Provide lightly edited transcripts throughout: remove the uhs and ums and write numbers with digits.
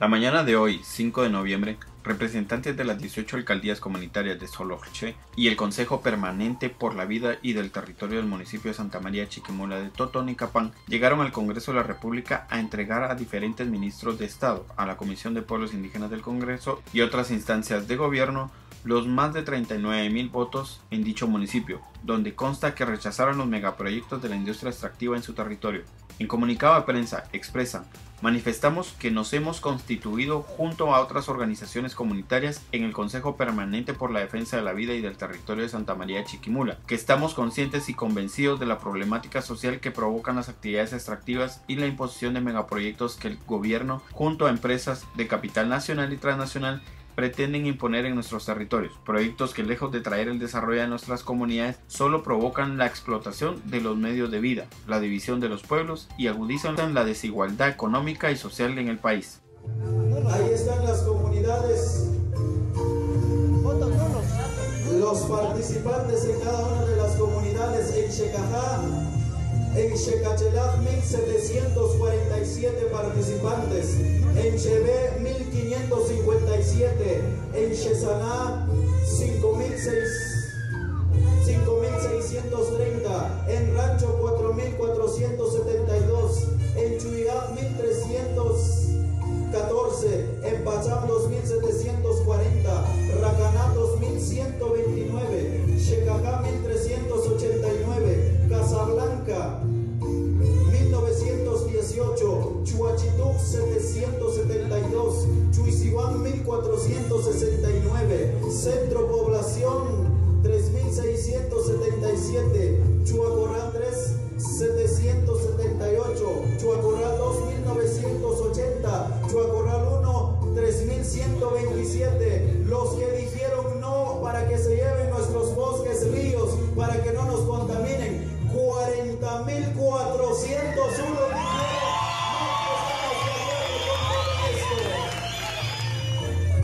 La mañana de hoy, 5 de noviembre, representantes de las 18 alcaldías comunitarias de Solojché y el Consejo Permanente por la Vida y del Territorio del municipio de Santa María Chiquimula de Totonicapán llegaron al Congreso de la República a entregar a diferentes ministros de Estado, a la Comisión de Pueblos Indígenas del Congreso y otras instancias de gobierno los más de 39.000 votos en dicho municipio, donde consta que rechazaron los megaproyectos de la industria extractiva en su territorio. En comunicado de prensa expresan: manifestamos que nos hemos constituido junto a otras organizaciones comunitarias en el Consejo Permanente por la Defensa de la Vida y del Territorio de Santa María de Chiquimula, que estamos conscientes y convencidos de la problemática social que provocan las actividades extractivas y la imposición de megaproyectos que el gobierno, junto a empresas de capital nacional y transnacional, pretenden imponer en nuestros territorios, proyectos que lejos de traer el desarrollo de nuestras comunidades solo provocan la explotación de los medios de vida, la división de los pueblos y agudizan la desigualdad económica y social en el país. Ahí están las comunidades, los participantes en cada una de las comunidades. En Xecajá, en Xecachelaj, 1.747 participantes. En Chebé, 1.557. En Xesaná, 5.630. En Rancho, 4.472. En Chuyá, 1.314. En Pacham, 2.740. Racaná, 2.129. Xecajá, 1.389. Casablanca, 1918, Chuachituc 772, Chuisihuán 1469, Centro Población 3677, Chuacorral 3 778, Chuacorral 2 1980, Chuacorral 1 3127. Los que dijeron no para que se lleven nuestros bosques, ríos, para que no nos contaminen, 40.401.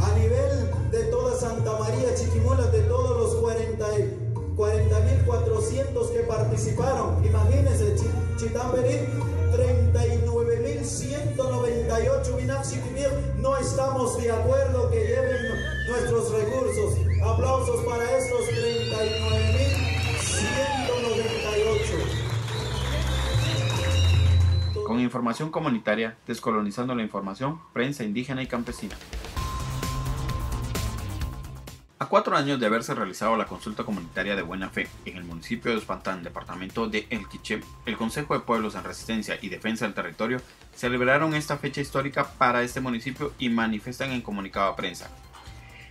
A nivel de toda Santa María Chiquimula, de todos los 40.400 que participaron, imagínense, Chitamberí, 39.198. No estamos de acuerdo que lleven nuestros recursos. Aplausos para estos 39.198. Con información comunitaria, descolonizando la información, prensa indígena y campesina. A 4 años de haberse realizado la consulta comunitaria de buena fe en el municipio de Uspantán, departamento de El Quiché, el Consejo de Pueblos en Resistencia y Defensa del Territorio celebraron esta fecha histórica para este municipio y manifestan en comunicado a prensa: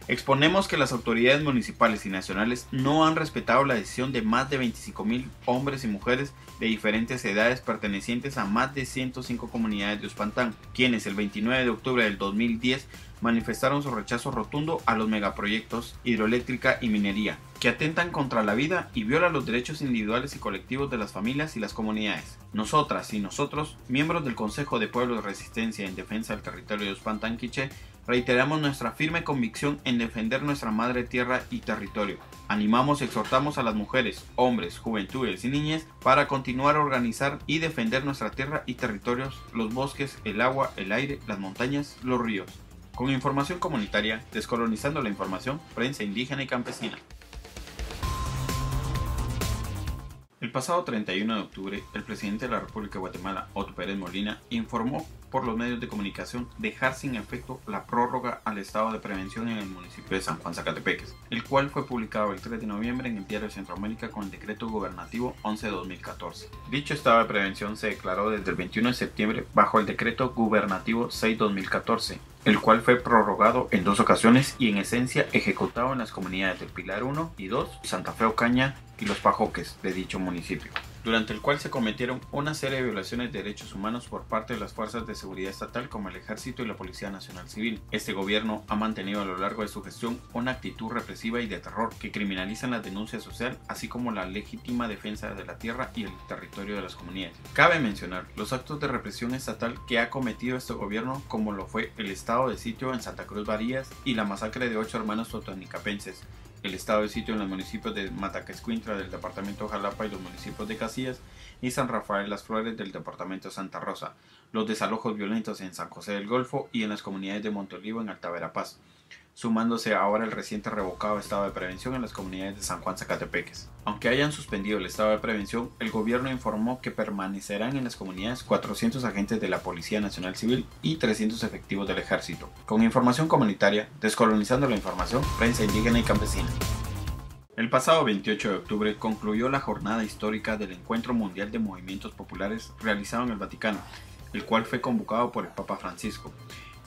exponemos que las autoridades municipales y nacionales no han respetado la decisión de más de 25.000 hombres y mujeres de diferentes edades pertenecientes a más de 105 comunidades de Uspantán, quienes el 29 de octubre del 2010 manifestaron su rechazo rotundo a los megaproyectos hidroeléctrica y minería, que atentan contra la vida y violan los derechos individuales y colectivos de las familias y las comunidades. Nosotras y nosotros, miembros del Consejo de Pueblos de Resistencia en Defensa del Territorio de Uspantán Quiché, reiteramos nuestra firme convicción en defender nuestra madre tierra y territorio. Animamos y exhortamos a las mujeres, hombres, juventudes y niñez para continuar a organizar y defender nuestra tierra y territorios, los bosques, el agua, el aire, las montañas, los ríos. Con información comunitaria, descolonizando la información, prensa indígena y campesina. El pasado 31 de octubre, el presidente de la República de Guatemala, Otto Pérez Molina, informó por los medios de comunicación dejar sin efecto la prórroga al estado de prevención en el municipio de San Juan Zacatepeques, el cual fue publicado el 3 de noviembre en el Diario de Centroamérica con el decreto gubernativo 11/2014. Dicho estado de prevención se declaró desde el 21 de septiembre bajo el decreto gubernativo 6/2014, el cual fue prorrogado en 2 ocasiones y en esencia ejecutado en las comunidades del Pilar 1 y 2, Santa Fe Ocaña y Los Pajoques de dicho municipio, durante el cual se cometieron una serie de violaciones de derechos humanos por parte de las fuerzas de seguridad estatal como el Ejército y la Policía Nacional Civil. Este gobierno ha mantenido a lo largo de su gestión una actitud represiva y de terror que criminalizan la denuncia social, así como la legítima defensa de la tierra y el territorio de las comunidades. Cabe mencionar los actos de represión estatal que ha cometido este gobierno, como lo fue el estado de sitio en Santa Cruz Barías y la masacre de 8 hermanos totonicapenses, el estado de sitio en los municipios de Mataquescuintla del departamento de Jalapa y los municipios de Casillas, y San Rafael Las Flores del departamento de Santa Rosa, los desalojos violentos en San José del Golfo y en las comunidades de Montolivo en Alta Verapaz, sumándose ahora el reciente revocado estado de prevención en las comunidades de San Juan Zacatepeques. Aunque hayan suspendido el estado de prevención, el gobierno informó que permanecerán en las comunidades 400 agentes de la Policía Nacional Civil y 300 efectivos del Ejército. Con información comunitaria, descolonizando la información, prensa indígena y campesina. El pasado 28 de octubre concluyó la jornada histórica del Encuentro Mundial de Movimientos Populares realizado en el Vaticano, el cual fue convocado por el Papa Francisco,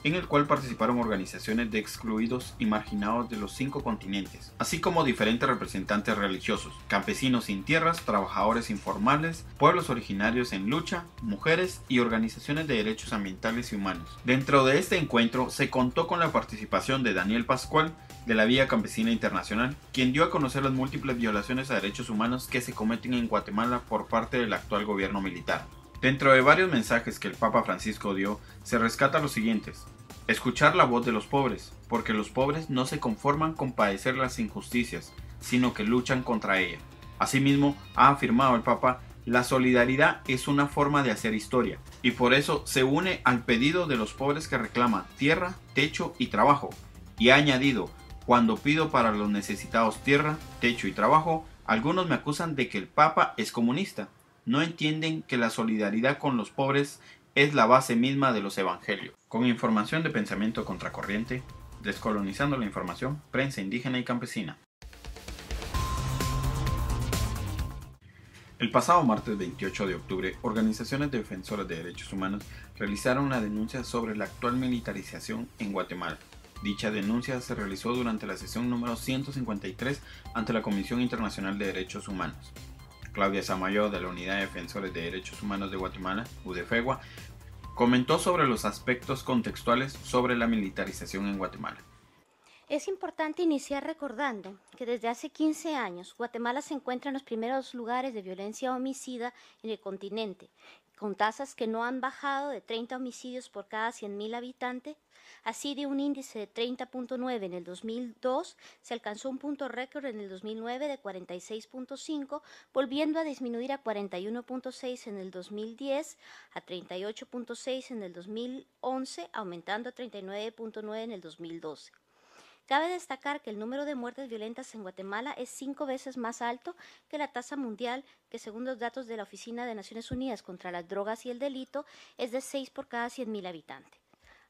en el cual participaron organizaciones de excluidos y marginados de los 5 continentes, así como diferentes representantes religiosos, campesinos sin tierras, trabajadores informales, pueblos originarios en lucha, mujeres y organizaciones de derechos ambientales y humanos. Dentro de este encuentro se contó con la participación de Daniel Pascual, de la Vía Campesina Internacional, quien dio a conocer las múltiples violaciones a derechos humanos que se cometen en Guatemala por parte del actual gobierno militar. Dentro de varios mensajes que el Papa Francisco dio, se rescata los siguientes: escuchar la voz de los pobres, porque los pobres no se conforman con padecer las injusticias, sino que luchan contra ellas. Asimismo, ha afirmado el Papa, la solidaridad es una forma de hacer historia, y por eso se une al pedido de los pobres que reclaman tierra, techo y trabajo, y ha añadido, cuando pido para los necesitados tierra, techo y trabajo, algunos me acusan de que el Papa es comunista. No entienden que la solidaridad con los pobres es la base misma de los evangelios. Con información de pensamiento contracorriente, descolonizando la información, prensa indígena y campesina. El pasado martes 28 de octubre, organizaciones defensoras de derechos humanos realizaron una denuncia sobre la actual militarización en Guatemala. Dicha denuncia se realizó durante la sesión número 153 ante la Comisión Internacional de Derechos Humanos. Claudia Samayo, de la Unidad de Defensores de Derechos Humanos de Guatemala, UDEFEGUA, comentó sobre los aspectos contextuales sobre la militarización en Guatemala. Es importante iniciar recordando que desde hace 15 años Guatemala se encuentra en los primeros lugares de violencia homicida en el continente, con tasas que no han bajado de 30 homicidios por cada 100.000 habitantes. Así, de un índice de 30.9 en el 2002, se alcanzó un punto récord en el 2009 de 46.5, volviendo a disminuir a 41.6 en el 2010, a 38.6 en el 2011, aumentando a 39.9 en el 2012. Cabe destacar que el número de muertes violentas en Guatemala es 5 veces más alto que la tasa mundial, que según los datos de la Oficina de Naciones Unidas contra las Drogas y el Delito, es de 6 por cada 100.000 habitantes.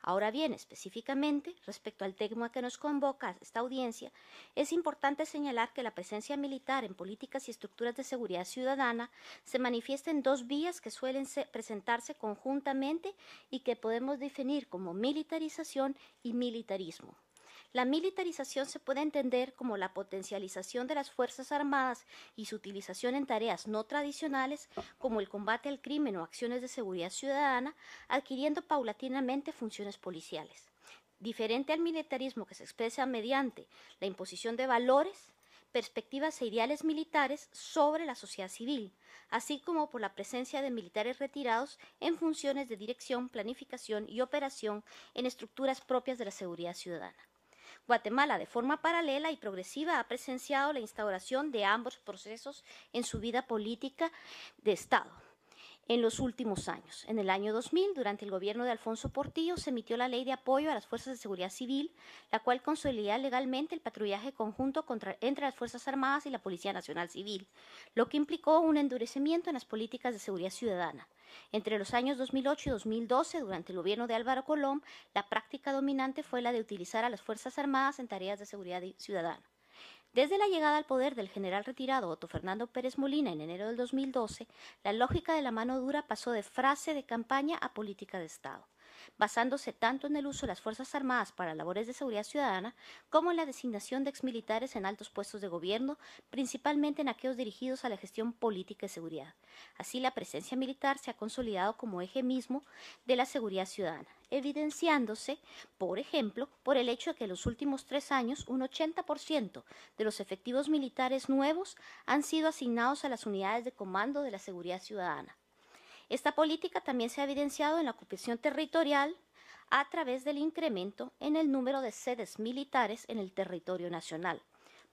Ahora bien, específicamente, respecto al tema que nos convoca esta audiencia, es importante señalar que la presencia militar en políticas y estructuras de seguridad ciudadana se manifiesta en 2 vías que suelen presentarse conjuntamente y que podemos definir como militarización y militarismo. La militarización se puede entender como la potencialización de las Fuerzas Armadas y su utilización en tareas no tradicionales como el combate al crimen o acciones de seguridad ciudadana, adquiriendo paulatinamente funciones policiales. Diferente al militarismo que se expresa mediante la imposición de valores, perspectivas e ideales militares sobre la sociedad civil, así como por la presencia de militares retirados en funciones de dirección, planificación y operación en estructuras propias de la seguridad ciudadana. Guatemala, de forma paralela y progresiva, ha presenciado la instauración de ambos procesos en su vida política de Estado en los últimos años. En el año 2000, durante el gobierno de Alfonso Portillo, se emitió la Ley de Apoyo a las Fuerzas de Seguridad Civil, la cual consolida legalmente el patrullaje conjunto entre las Fuerzas Armadas y la Policía Nacional Civil, lo que implicó un endurecimiento en las políticas de seguridad ciudadana. Entre los años 2008 y 2012, durante el gobierno de Álvaro Colom, la práctica dominante fue la de utilizar a las Fuerzas Armadas en tareas de seguridad ciudadana. Desde la llegada al poder del general retirado Otto Fernando Pérez Molina en enero del 2012, la lógica de la mano dura pasó de frase de campaña a política de Estado, basándose tanto en el uso de las Fuerzas Armadas para labores de seguridad ciudadana como en la designación de exmilitares en altos puestos de gobierno, principalmente en aquellos dirigidos a la gestión política de seguridad. Así, la presencia militar se ha consolidado como eje mismo de la seguridad ciudadana, evidenciándose, por ejemplo, por el hecho de que en los últimos 3 años un 80% de los efectivos militares nuevos han sido asignados a las unidades de comando de la seguridad ciudadana. Esta política también se ha evidenciado en la ocupación territorial a través del incremento en el número de sedes militares en el territorio nacional.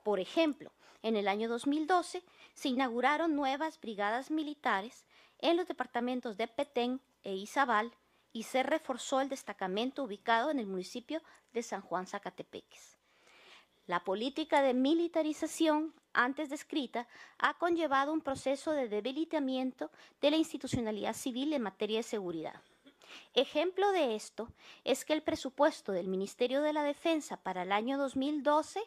Por ejemplo, en el año 2012 se inauguraron nuevas brigadas militares en los departamentos de Petén e Izabal y se reforzó el destacamento ubicado en el municipio de San Juan Zacatepeques. La política de militarización antes descrita ha conllevado un proceso de debilitamiento de la institucionalidad civil en materia de seguridad. Ejemplo de esto es que el presupuesto del Ministerio de la Defensa para el año 2012,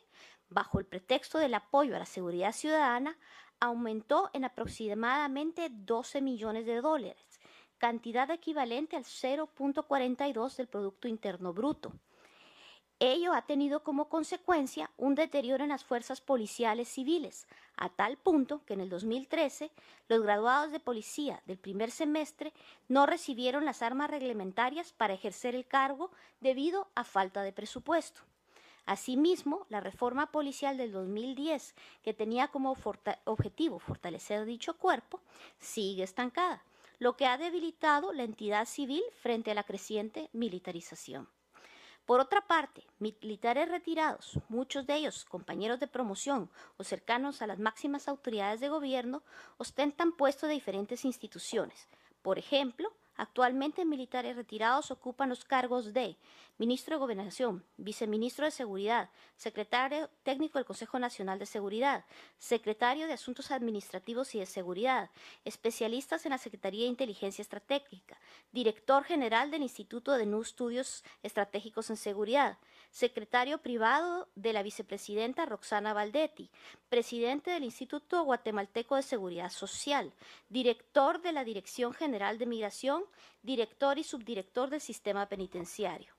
bajo el pretexto del apoyo a la seguridad ciudadana, aumentó en aproximadamente 12 millones de dólares, cantidad equivalente al 0.42 del Producto Interno Bruto. Ello ha tenido como consecuencia un deterioro en las fuerzas policiales civiles, a tal punto que en el 2013 los graduados de policía del primer semestre no recibieron las armas reglamentarias para ejercer el cargo debido a falta de presupuesto. Asimismo, la reforma policial del 2010, que tenía como objetivo fortalecer dicho cuerpo, sigue estancada, lo que ha debilitado la entidad civil frente a la creciente militarización. Por otra parte, militares retirados, muchos de ellos compañeros de promoción o cercanos a las máximas autoridades de gobierno, ostentan puestos de diferentes instituciones. Por ejemplo, actualmente militares retirados ocupan los cargos de Ministro de Gobernación, Viceministro de Seguridad, Secretario Técnico del Consejo Nacional de Seguridad, Secretario de Asuntos Administrativos y de Seguridad, especialistas en la Secretaría de Inteligencia Estratégica, Director General del Instituto de Estudios Estratégicos en Seguridad, Secretario Privado de la Vicepresidenta Roxana Valdetti, Presidente del Instituto Guatemalteco de Seguridad Social, Director de la Dirección General de Migración, Director y Subdirector del Sistema Penitenciario.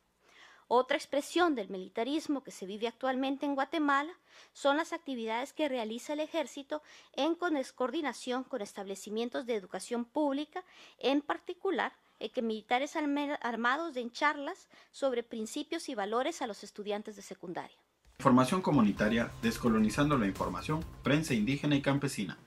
Otra expresión del militarismo que se vive actualmente en Guatemala son las actividades que realiza el Ejército en coordinación con establecimientos de educación pública, en particular que militares armados den charlas sobre principios y valores a los estudiantes de secundaria. Información comunitaria, descolonizando la información, prensa indígena y campesina.